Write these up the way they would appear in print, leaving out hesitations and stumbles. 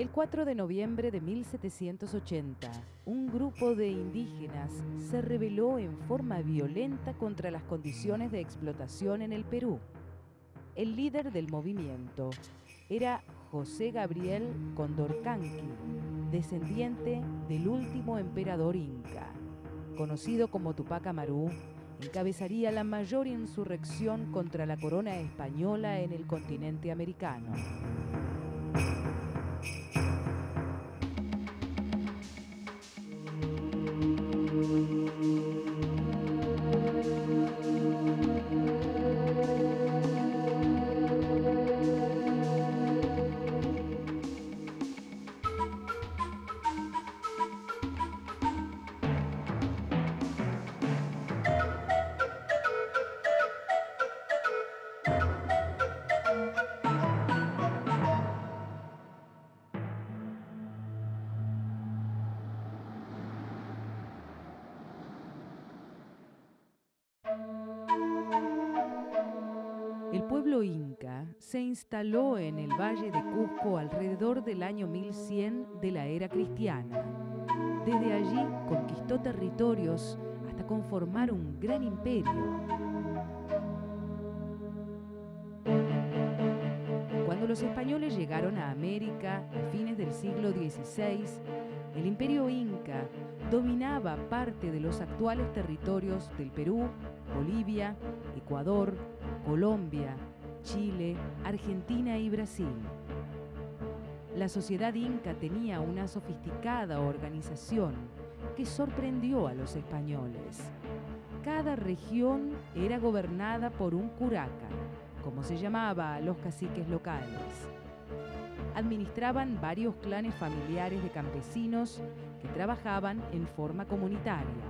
El 4 de noviembre de 1780, un grupo de indígenas se rebeló en forma violenta contra las condiciones de explotación en el Perú. El líder del movimiento era José Gabriel Condorcanqui, descendiente del último emperador inca. Conocido como Tupac Amaru, encabezaría la mayor insurrección contra la corona española en el continente americano. El pueblo inca se instaló en el Valle de Cusco alrededor del año 1100 de la era cristiana. Desde allí conquistó territorios hasta conformar un gran imperio. Cuando los españoles llegaron a América a fines del siglo XVI, el imperio inca dominaba parte de los actuales territorios del Perú, Bolivia, Ecuador, Colombia, Chile, Argentina y Brasil. La sociedad inca tenía una sofisticada organización que sorprendió a los españoles. Cada región era gobernada por un curaca, como se llamaba a los caciques locales. Administraban varios clanes familiares de campesinos que trabajaban en forma comunitaria.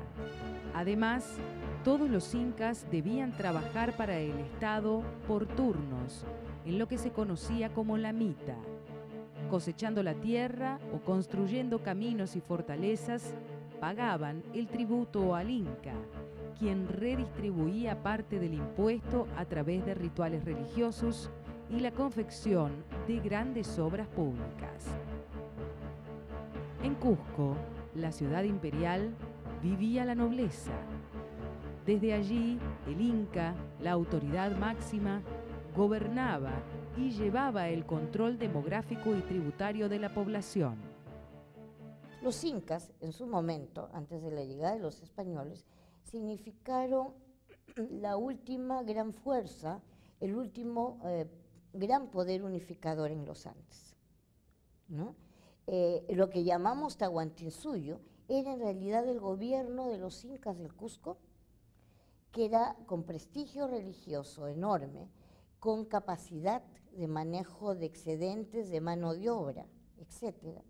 Además, todos los incas debían trabajar para el Estado por turnos, en lo que se conocía como la mita. Cosechando la tierra o construyendo caminos y fortalezas, pagaban el tributo al inca, quien redistribuía parte del impuesto a través de rituales religiosos y la confección de grandes obras públicas. En Cusco, la ciudad imperial, vivía la nobleza. Desde allí, el inca, la autoridad máxima, gobernaba y llevaba el control demográfico y tributario de la población. Los incas, en su momento, antes de la llegada de los españoles, significaron la última gran fuerza, el último gran poder unificador en los Andes, ¿no? Lo que llamamos Tahuantinsuyo era en realidad el gobierno de los incas del Cusco, que era con prestigio religioso enorme, con capacidad de manejo de excedentes de mano de obra, etcétera,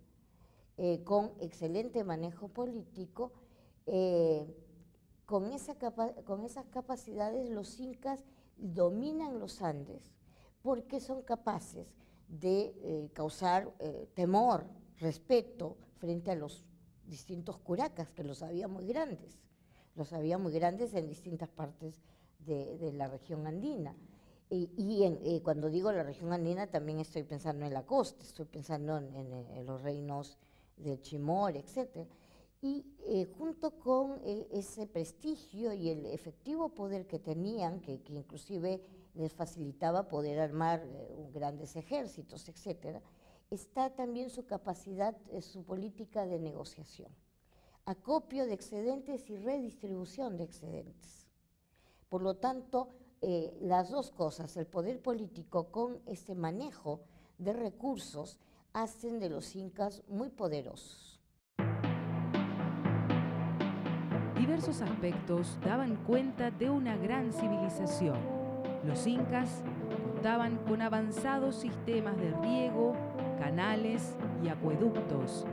con excelente manejo político. Con esas capacidades los incas dominan los Andes porque son capaces de causar temor, respeto frente a los distintos curacas, que los había muy grandes. Los había muy grandes en distintas partes de la región andina. Cuando digo la región andina también estoy pensando en la costa, estoy pensando en los reinos del Chimor, etc. Y junto con ese prestigio y el efectivo poder que tenían, que inclusive les facilitaba poder armar grandes ejércitos, etc., está también su capacidad, su política de negociación, acopio de excedentes y redistribución de excedentes. Por lo tanto, las dos cosas, el poder político con este manejo de recursos, hacen de los incas muy poderosos. Diversos aspectos daban cuenta de una gran civilización. Los incas contaban con avanzados sistemas de riego, canales y acueductos,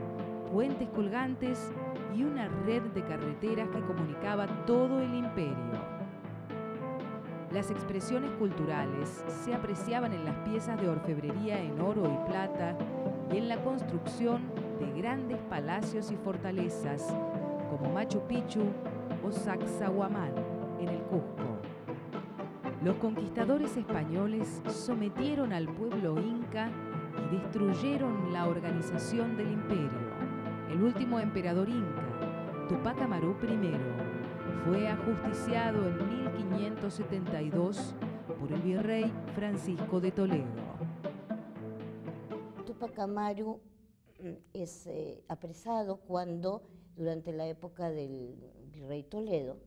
puentes colgantes y una red de carreteras que comunicaba todo el imperio. Las expresiones culturales se apreciaban en las piezas de orfebrería en oro y plata y en la construcción de grandes palacios y fortalezas como Machu Picchu o Sacsayhuamán en el Cusco. Los conquistadores españoles sometieron al pueblo inca y destruyeron la organización del imperio. El último emperador inca, Tupac Amaru I, fue ajusticiado en 1572 por el virrey Francisco de Toledo. Tupac Amaru es apresado cuando, durante la época del virrey Toledo,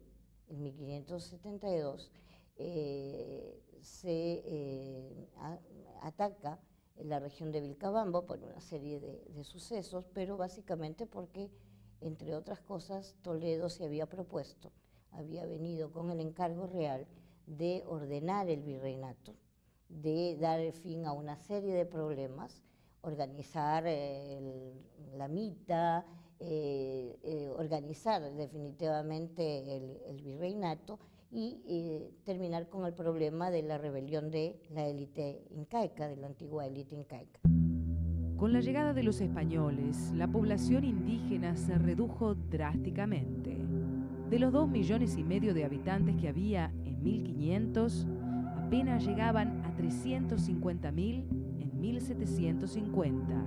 en 1572, se ataca en la región de Vilcabamba por una serie de sucesos, pero básicamente porque, entre otras cosas, Toledo se había propuesto, había venido con el encargo real de ordenar el virreinato, de dar fin a una serie de problemas, organizar la mita, organizar definitivamente el virreinato y terminar con el problema de la rebelión de la élite incaica, de la antigua élite incaica. Con la llegada de los españoles, la población indígena se redujo drásticamente. De los 2,5 millones de habitantes que había en 1500, apenas llegaban a 350.000 en 1750,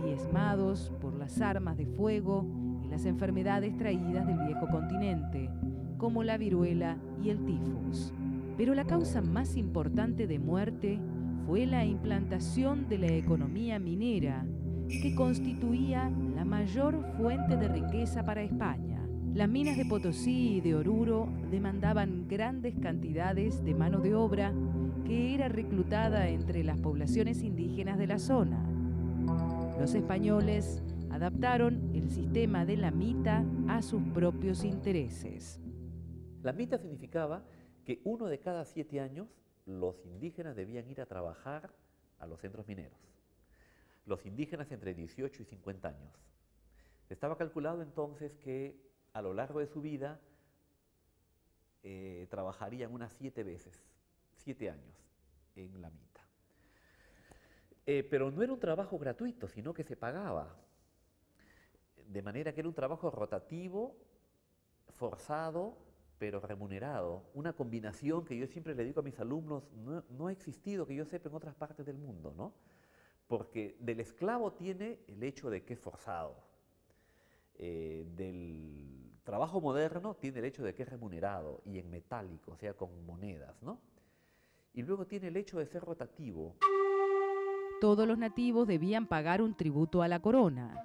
diezmados por las armas de fuego y las enfermedades traídas del viejo continente, como la viruela y el tifus. Pero la causa más importante de muerte fue la implantación de la economía minera, que constituía la mayor fuente de riqueza para España. Las minas de Potosí y de Oruro demandaban grandes cantidades de mano de obra que era reclutada entre las poblaciones indígenas de la zona. Los españoles adaptaron el sistema de la mita a sus propios intereses. La mita significaba que 1 de cada 7 años los indígenas debían ir a trabajar a los centros mineros. Los indígenas entre 18 y 50 años. Estaba calculado entonces que a lo largo de su vida trabajarían unas 7 veces, 7 años en la mita. Pero no era un trabajo gratuito, sino que se pagaba. De manera que era un trabajo rotativo, forzado, pero remunerado. Una combinación que yo siempre le digo a mis alumnos, no ha existido que yo sepa en otras partes del mundo, ¿no? Porque del esclavo tiene el hecho de que es forzado. Del trabajo moderno tiene el hecho de que es remunerado y en metálico, o sea, con monedas, ¿no? Y luego tiene el hecho de ser rotativo. Todos los nativos debían pagar un tributo a la corona.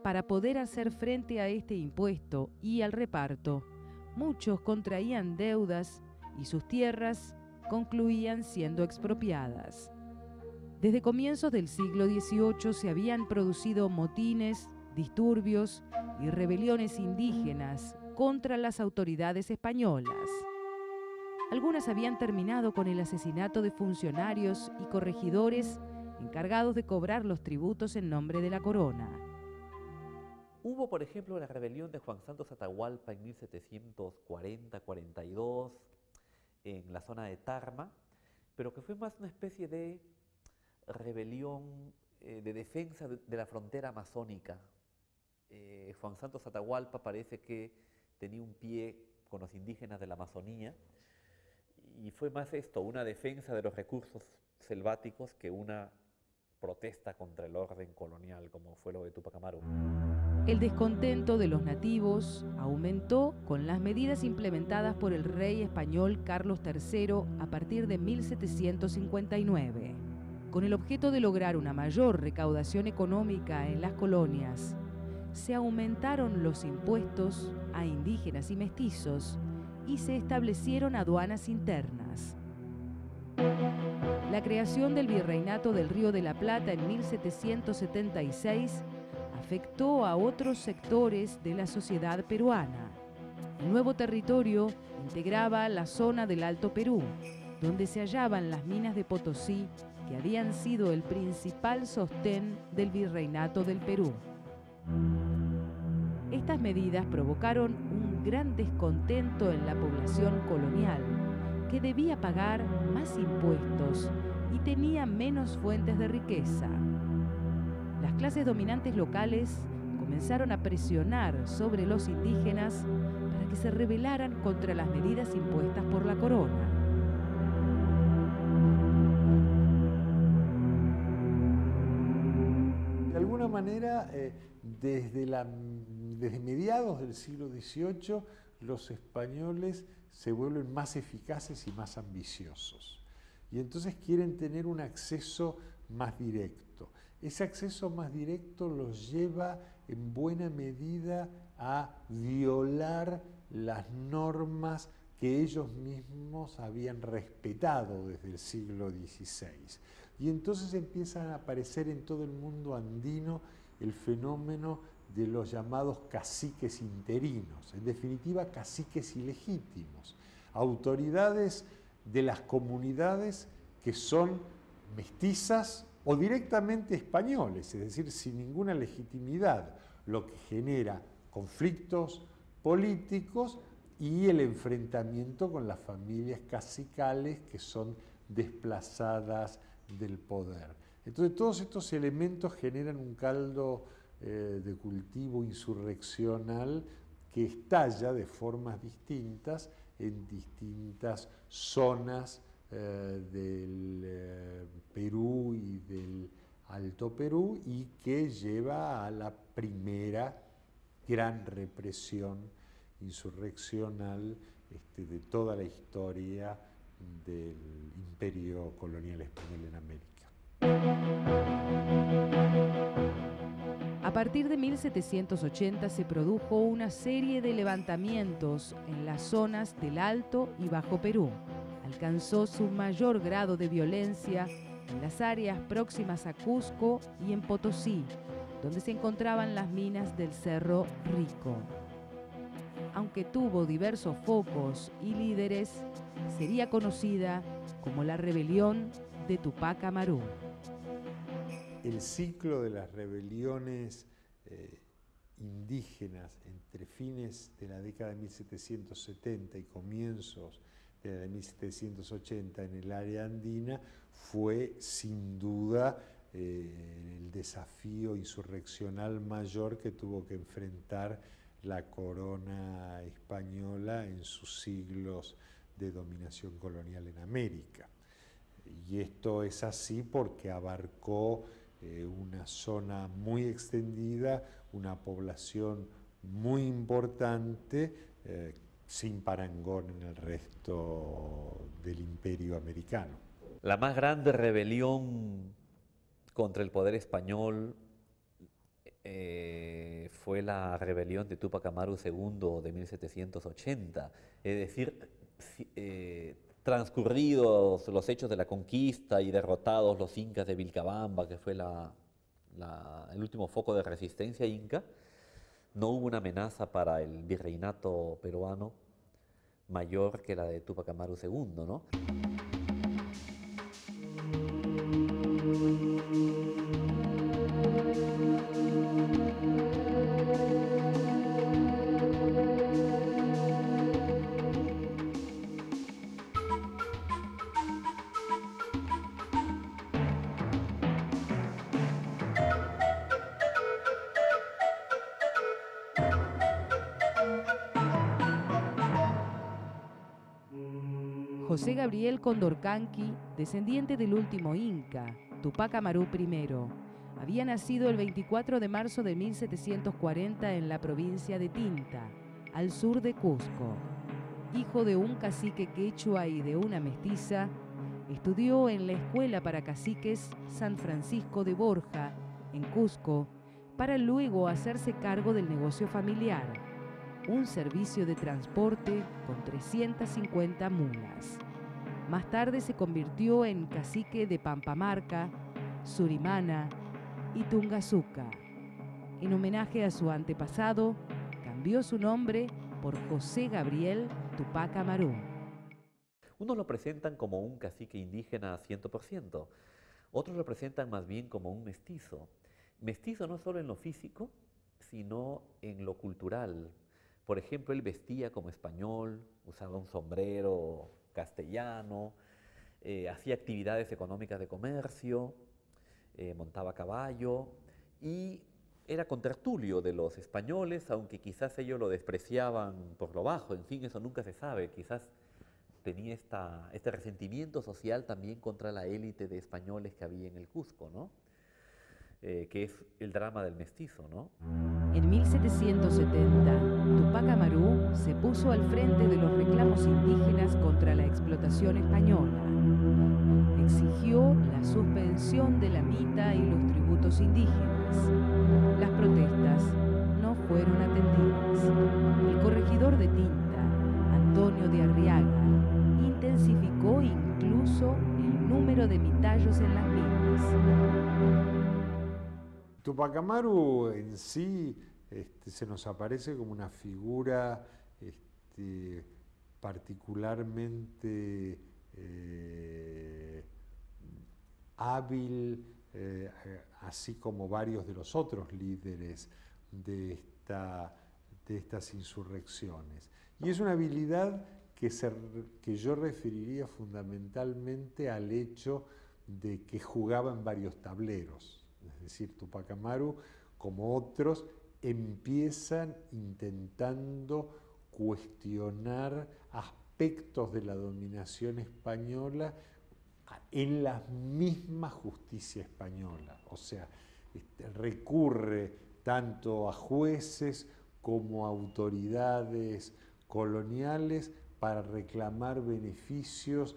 Para poder hacer frente a este impuesto y al reparto, muchos contraían deudas y sus tierras concluían siendo expropiadas. Desde comienzos del siglo XVIII se habían producido motines, disturbios y rebeliones indígenas contra las autoridades españolas. Algunas habían terminado con el asesinato de funcionarios y corregidores encargados de cobrar los tributos en nombre de la corona. Hubo, por ejemplo, la rebelión de Juan Santos Atahualpa en 1740-42 en la zona de Tarma, pero que fue más una especie de rebelión de defensa de la frontera amazónica. Juan Santos Atahualpa parece que tenía un pie con los indígenas de la Amazonía y fue más esto, una defensa de los recursos selváticos que una protesta contra el orden colonial, como fue lo de Tupac Amaru. El descontento de los nativos aumentó con las medidas implementadas por el rey español Carlos III a partir de 1759. Con el objeto de lograr una mayor recaudación económica en las colonias, se aumentaron los impuestos a indígenas y mestizos y se establecieron aduanas internas. La creación del Virreinato del Río de la Plata en 1776 afectó a otros sectores de la sociedad peruana. El nuevo territorio integraba la zona del Alto Perú, donde se hallaban las minas de Potosí, que habían sido el principal sostén del Virreinato del Perú. Estas medidas provocaron un gran descontento en la población colonial, que debía pagar más impuestos y tenía menos fuentes de riqueza. Las clases dominantes locales comenzaron a presionar sobre los indígenas para que se rebelaran contra las medidas impuestas por la corona. manera, desde mediados del siglo XVIII, los españoles se vuelven más eficaces y más ambiciosos. Y entonces quieren tener un acceso más directo. Ese acceso más directo los lleva en buena medida a violar las normas que ellos mismos habían respetado desde el siglo XVI. Y entonces empiezan a aparecer en todo el mundo andino el fenómeno de los llamados caciques interinos, en definitiva caciques ilegítimos, autoridades de las comunidades que son mestizas o directamente españoles, es decir, sin ninguna legitimidad, lo que genera conflictos políticos y el enfrentamiento con las familias cacicales que son desplazadas del poder. Entonces todos estos elementos generan un caldo de cultivo insurreccional que estalla de formas distintas en distintas zonas del Perú y del Alto Perú y que lleva a la primera gran represión insurreccional de toda la historia del imperio colonial español en América. A partir de 1780 se produjo una serie de levantamientos en las zonas del Alto y Bajo Perú. Alcanzó su mayor grado de violencia en las áreas próximas a Cusco y en Potosí, donde se encontraban las minas del Cerro Rico. Aunque tuvo diversos focos y líderes, sería conocida como la rebelión de Tupac Amaru. El ciclo de las rebeliones indígenas entre fines de la década de 1770 y comienzos de la de 1780 en el área andina fue sin duda el desafío insurreccional mayor que tuvo que enfrentar la corona española en sus siglos de dominación colonial en América. Y esto es así porque abarcó una zona muy extendida, una población muy importante, sin parangón en el resto del imperio americano. La más grande rebelión contra el poder español fue la rebelión de Túpac Amaru II de 1780, es decir, transcurridos los hechos de la conquista y derrotados los incas de Vilcabamba, que fue el último foco de resistencia inca, no hubo una amenaza para el virreinato peruano mayor que la de Túpac Amaru II, ¿no? José Gabriel Condorcanqui, descendiente del último Inca, Tupac Amaru I, había nacido el 24 de marzo de 1740 en la provincia de Tinta, al sur de Cusco. Hijo de un cacique quechua y de una mestiza, estudió en la Escuela para Caciques San Francisco de Borja, en Cusco, para luego hacerse cargo del negocio familiar, un servicio de transporte con 350 mulas. Más tarde se convirtió en cacique de Pampamarca, Surimana y Tungazuca. En homenaje a su antepasado, cambió su nombre por José Gabriel Tupac Amaru. Unos lo presentan como un cacique indígena 100%, otros lo presentan más bien como un mestizo. Mestizo no solo en lo físico, sino en lo cultural. Por ejemplo, él vestía como español, usaba un sombrero castellano, hacía actividades económicas de comercio, montaba a caballo y era contertulio de los españoles, aunque quizás ellos lo despreciaban por lo bajo. En fin, eso nunca se sabe. Quizás tenía este resentimiento social también contra la élite de españoles que había en el Cusco, ¿no? que es el drama del mestizo, ¿no? En 1770, Tupac Amaru se puso al frente de los reclamos indígenas contra la explotación española. Exigió la suspensión de la mita y los tributos indígenas. Las protestas no fueron atendidas. El corregidor de Tinta, Antonio de Arriaga, intensificó incluso el número de mitallos en las minas. Tupac Amaru en sí se nos aparece como una figura particularmente hábil, así como varios de los otros líderes de estas insurrecciones. Y es una habilidad que yo referiría fundamentalmente al hecho de que jugaba en varios tableros. Es decir, Tupac Amaru, como otros, empiezan intentando cuestionar aspectos de la dominación española en la misma justicia española. O sea, recurre tanto a jueces como a autoridades coloniales para reclamar beneficios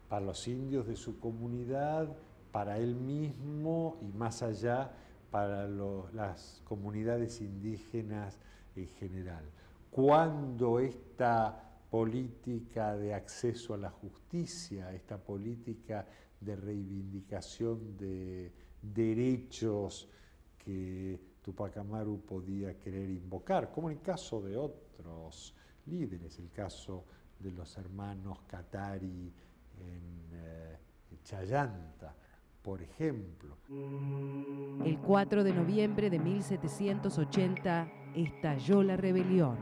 para los indios de su comunidad, para él mismo y más allá para las comunidades indígenas en general. Cuando esta política de acceso a la justicia, esta política de reivindicación de derechos que Tupac Amaru podía querer invocar, como en el caso de otros líderes, el caso de los hermanos Katari en Chayanta, por ejemplo. El 4 de noviembre de 1780 estalló la rebelión.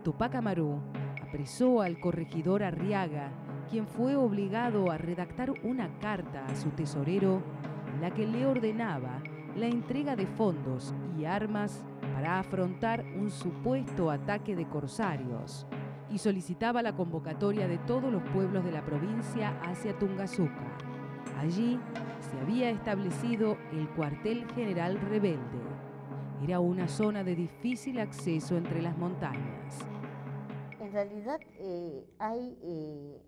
Tupac Amaru apresó al corregidor Arriaga, quien fue obligado a redactar una carta a su tesorero en la que le ordenaba la entrega de fondos y armas para afrontar un supuesto ataque de corsarios y solicitaba la convocatoria de todos los pueblos de la provincia hacia Tungazuca. Allí se había establecido el cuartel general rebelde. Era una zona de difícil acceso entre las montañas. En realidad hay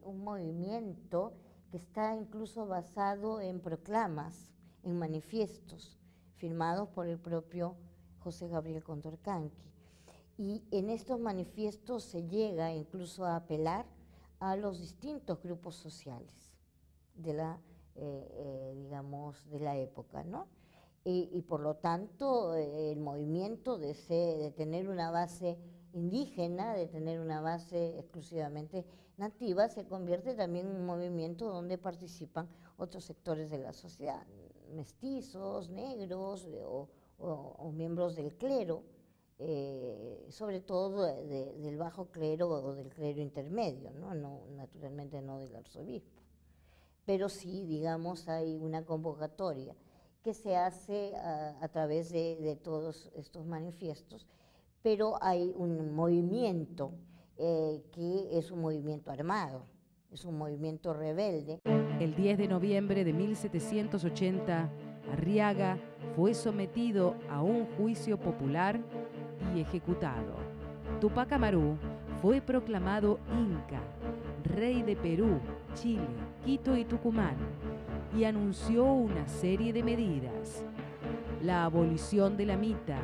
un movimiento que está incluso basado en proclamas, en manifiestos, firmados por el propio José Gabriel Condorcanqui. Y en estos manifiestos se llega incluso a apelar a los distintos grupos sociales de la digamos, de la época, ¿no? Y por lo tanto, el movimiento de tener una base indígena, de tener una base exclusivamente nativa, se convierte también en un movimiento donde participan otros sectores de la sociedad, mestizos, negros o miembros del clero, sobre todo del bajo clero o del clero intermedio, ¿no? Naturalmente no del arzobispo. Pero sí, digamos, hay una convocatoria que se hace a través de todos estos manifiestos, pero hay un movimiento que es un movimiento armado, es un movimiento rebelde. El 10 de noviembre de 1780, Arriaga fue sometido a un juicio popular y ejecutado. Tupac Amaru fue proclamado Inca, rey de Perú, Chile, Quito y Tucumán, y anunció una serie de medidas: la abolición de la mita,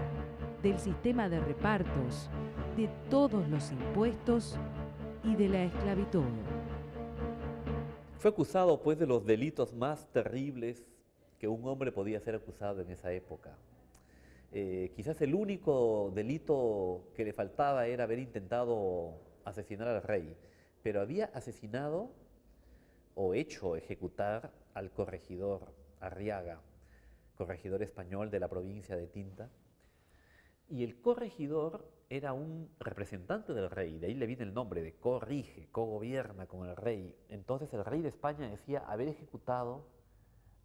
del sistema de repartos, de todos los impuestos y de la esclavitud. Fue acusado, pues, de los delitos más terribles que un hombre podía ser acusado en esa época. Quizás el único delito que le faltaba era haber intentado asesinar al rey, pero había asesinado o hecho ejecutar al corregidor Arriaga, corregidor español de la provincia de Tinta. Y el corregidor era un representante del rey, de ahí le viene el nombre de corrige, cogobierna con el rey. Entonces el rey de España decía: haber ejecutado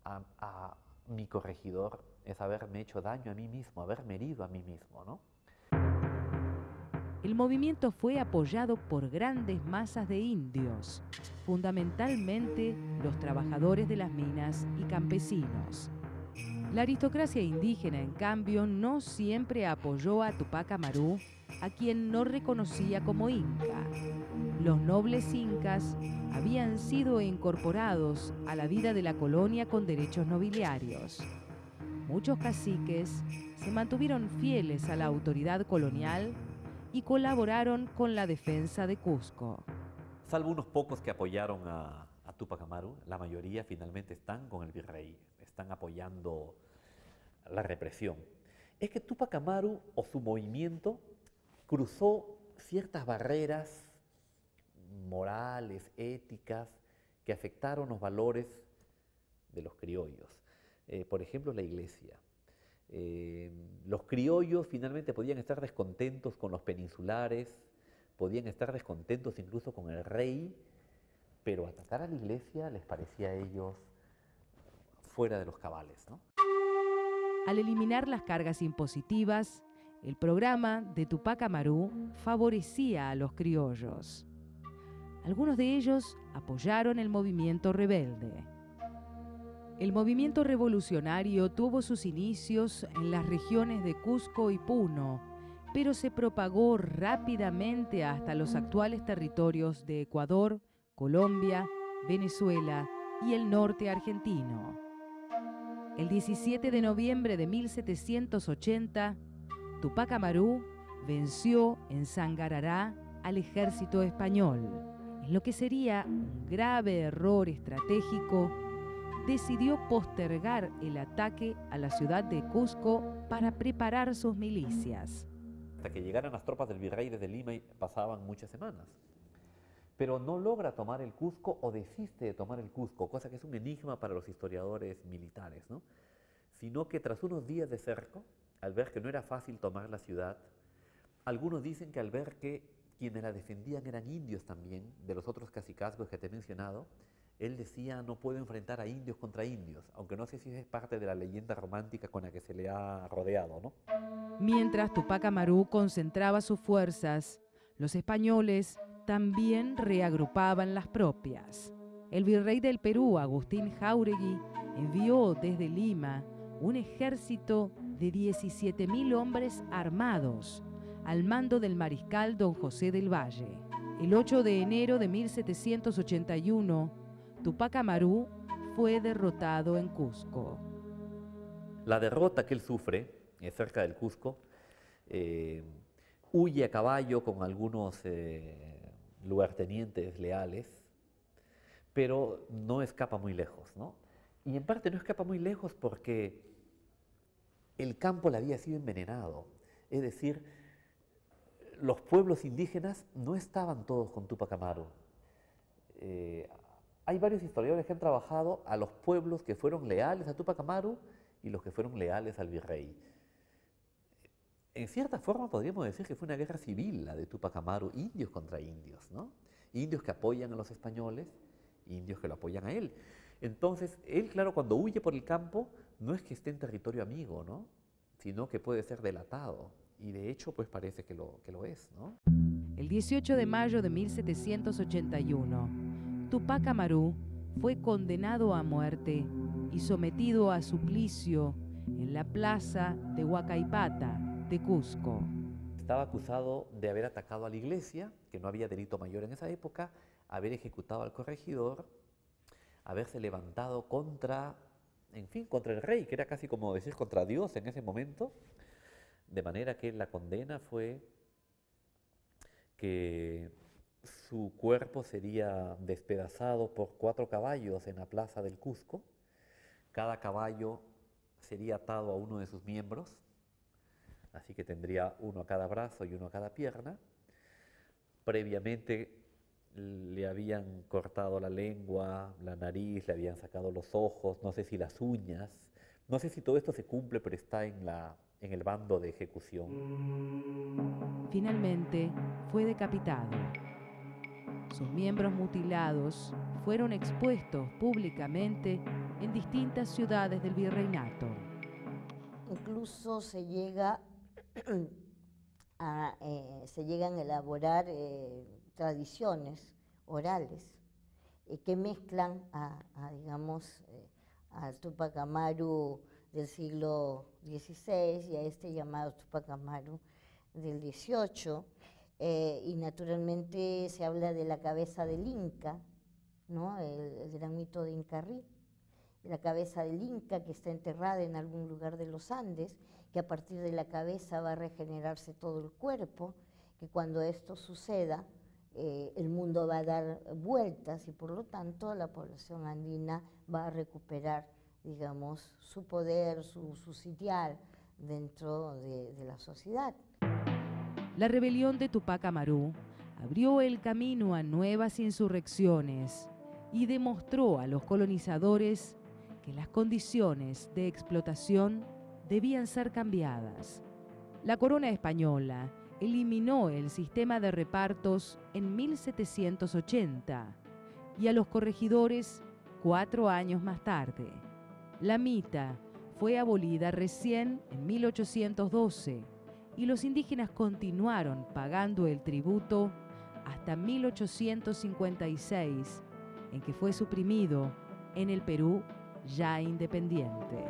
a mi corregidor es haberme hecho daño a mí mismo, haberme herido a mí mismo, ¿no? El movimiento fue apoyado por grandes masas de indios, fundamentalmente los trabajadores de las minas y campesinos. La aristocracia indígena, en cambio, no siempre apoyó a Tupac Amaru, a quien no reconocía como inca. Los nobles incas habían sido incorporados a la vida de la colonia con derechos nobiliarios. Muchos caciques se mantuvieron fieles a la autoridad colonial y colaboraron con la defensa de Cusco. Salvo unos pocos que apoyaron a Tupac Amaru, la mayoría finalmente están con el virrey, están apoyando la represión. Es que Tupac Amaru o su movimiento cruzó ciertas barreras morales, éticas, que afectaron los valores de los criollos. Por ejemplo, la iglesia. Los criollos finalmente podían estar descontentos con los peninsulares, podían estar descontentos incluso con el rey, pero atacar a la iglesia les parecía a ellos fuera de los cabales, ¿no? Al eliminar las cargas impositivas, el programa de Tupac Amaru favorecía a los criollos. Algunos de ellos apoyaron el movimiento rebelde. El movimiento revolucionario tuvo sus inicios en las regiones de Cusco y Puno, pero se propagó rápidamente hasta los actuales territorios de Ecuador, Colombia, Venezuela y el norte argentino. El 17 de noviembre de 1780, Tupac Amaru venció en Sangarará al ejército español. En lo que sería un grave error estratégico, decidió postergar el ataque a la ciudad de Cusco para preparar sus milicias. Hasta que llegaran las tropas del virrey desde Lima pasaban muchas semanas. Pero no logra tomar el Cusco o desiste de tomar el Cusco, cosa que es un enigma para los historiadores militares, ¿no? Sino que tras unos días de cerco, al ver que no era fácil tomar la ciudad, algunos dicen que al ver que quienes la defendían eran indios también, de los otros cacicazgos que te he mencionado, él decía: no puedo enfrentar a indios contra indios, aunque no sé si es parte de la leyenda romántica con la que se le ha rodeado, ¿no? Mientras Tupac Amaru concentraba sus fuerzas, los españoles también reagrupaban las propias. El virrey del Perú, Agustín Jáuregui, envió desde Lima un ejército de 17.000 hombres armados al mando del mariscal don José del Valle. El 8 de enero de 1781, Tupac Amaru fue derrotado en Cusco. La derrota que él sufre cerca del Cusco, huye a caballo con algunos lugartenientes leales, pero no escapa muy lejos, ¿no? Y en parte no escapa muy lejos porque el campo le había sido envenenado. Es decir, los pueblos indígenas no estaban todos con Tupac Amaru. Hay varios historiadores que han trabajado a los pueblos que fueron leales a Tupac Amaru y los que fueron leales al virrey. En cierta forma podríamos decir que fue una guerra civil la de Tupac Amaru, indios contra indios, ¿no? Indios que apoyan a los españoles, indios que lo apoyan a él. Entonces, él, claro, cuando huye por el campo, no es que esté en territorio amigo, ¿no? Sino que puede ser delatado. Y de hecho, pues parece que lo es, ¿no? El 18 de mayo de 1781, Tupac Amaru fue condenado a muerte y sometido a suplicio en la plaza de Huacaipata de Cusco. Estaba acusado de haber atacado a la iglesia, que no había delito mayor en esa época, haber ejecutado al corregidor, haberse levantado contra, en fin, contra el rey, que era casi como decir contra Dios en ese momento, de manera que la condena fue que su cuerpo sería despedazado por 4 caballos en la plaza del Cusco. Cada caballo sería atado a uno de sus miembros, así que tendría uno a cada brazo y uno a cada pierna. Previamente le habían cortado la lengua, la nariz, le habían sacado los ojos, no sé si las uñas, no sé si todo esto se cumple, pero está en el bando de ejecución. Finalmente fue decapitado. Sus miembros mutilados fueron expuestos públicamente en distintas ciudades del virreinato. Incluso se llegan a elaborar tradiciones orales que mezclan a Tupac Amaru del siglo XVI y a este llamado Tupac Amaru del XVIII. Y naturalmente se habla de la cabeza del Inca, ¿no? El gran mito de Incarrí, la cabeza del Inca que está enterrada en algún lugar de los Andes, que a partir de la cabeza va a regenerarse todo el cuerpo, que cuando esto suceda el mundo va a dar vueltas y por lo tanto la población andina va a recuperar, digamos, su poder, su sitial dentro de la sociedad. La rebelión de Tupac Amaru abrió el camino a nuevas insurrecciones y demostró a los colonizadores que las condiciones de explotación debían ser cambiadas. La corona española eliminó el sistema de repartos en 1780 y a los corregidores 4 años más tarde. La mita fue abolida recién en 1812 y los indígenas continuaron pagando el tributo hasta 1856, en que fue suprimido en el Perú ya independiente.